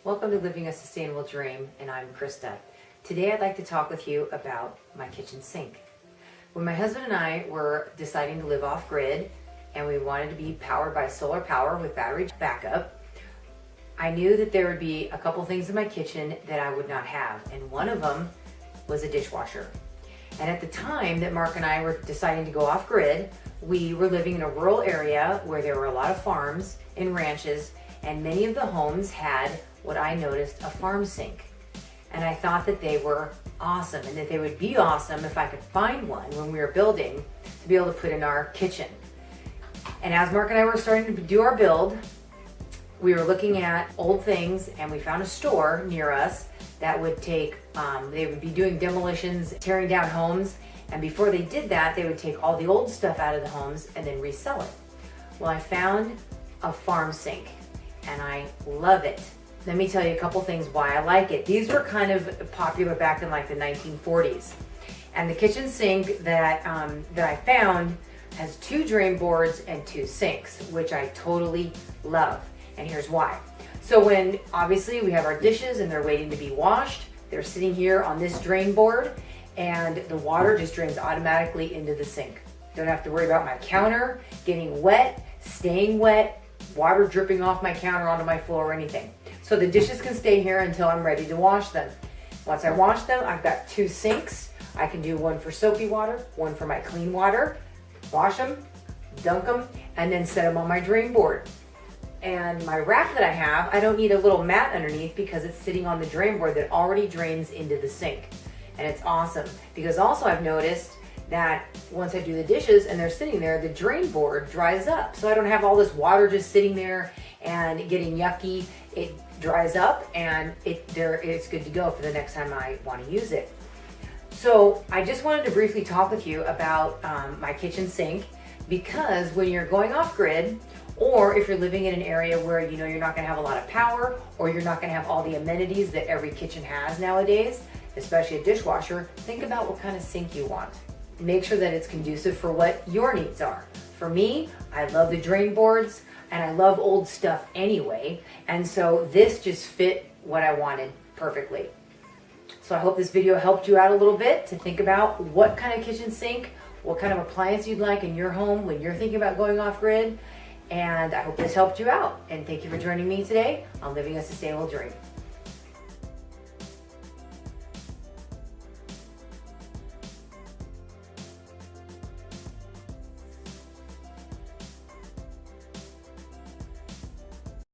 Welcome to Living a Sustainable Dream, and I'm Krista. Today I'd like to talk with you about my kitchen sink. When my husband and I were deciding to live off-grid and we wanted to be powered by solar power with battery backup, I knew that there would be a couple things in my kitchen that I would not have, and one of them was a dishwasher. And at the time that Mark and I were deciding to go off-grid, we were living in a rural area where there were a lot of farms and ranches, and many of the homes had what I noticed a farm sink. And I thought that they were awesome and that they would be awesome if I could find one when we were building to be able to put in our kitchen. And as Mark and I were starting to do our build, we were looking at old things and we found a store near us that would take, they would be doing demolitions, tearing down homes, and before they did that, they would take all the old stuff out of the homes and then resell it. Well, I found a farm sink and I love it. Let me tell you a couple things why I like it. These were kind of popular back in like the 1940s. And the kitchen sink that I found has 2 drain boards and 2 sinks, which I totally love. And here's why. So when obviously we have our dishes and they're waiting to be washed, they're sitting here on this drain board and the water just drains automatically into the sink. Don't have to worry about my counter getting wet, staying wet, water dripping off my counter onto my floor or anything. So the dishes can stay here until I'm ready to wash them. Once I wash them, I've got 2 sinks. I can do one for soapy water, one for my clean water, wash them, dunk them, and then set them on my drain board. And my rack that I have, I don't need a little mat underneath because it's sitting on the drain board that already drains into the sink. And it's awesome because also I've noticed that once I do the dishes and they're sitting there, the drain board dries up. So I don't have all this water just sitting there and getting yucky. It dries up and it's good to go for the next time I want to use it. So I just wanted to briefly talk with you about my kitchen sink, because when you're going off grid, or if you're living in an area where you know you're not going to have a lot of power, or you're not going to have all the amenities that every kitchen has nowadays, especially a dishwasher, think about what kind of sink you want. Make sure that it's conducive for what your needs are. For me, I love the drain boards and I love old stuff anyway, and so this just fit what I wanted perfectly. So I hope this video helped you out a little bit to think about what kind of kitchen sink, what kind of appliance you'd like in your home when you're thinking about going off grid. And I hope this helped you out. And thank you for joining me today on Living a Sustainable Dream.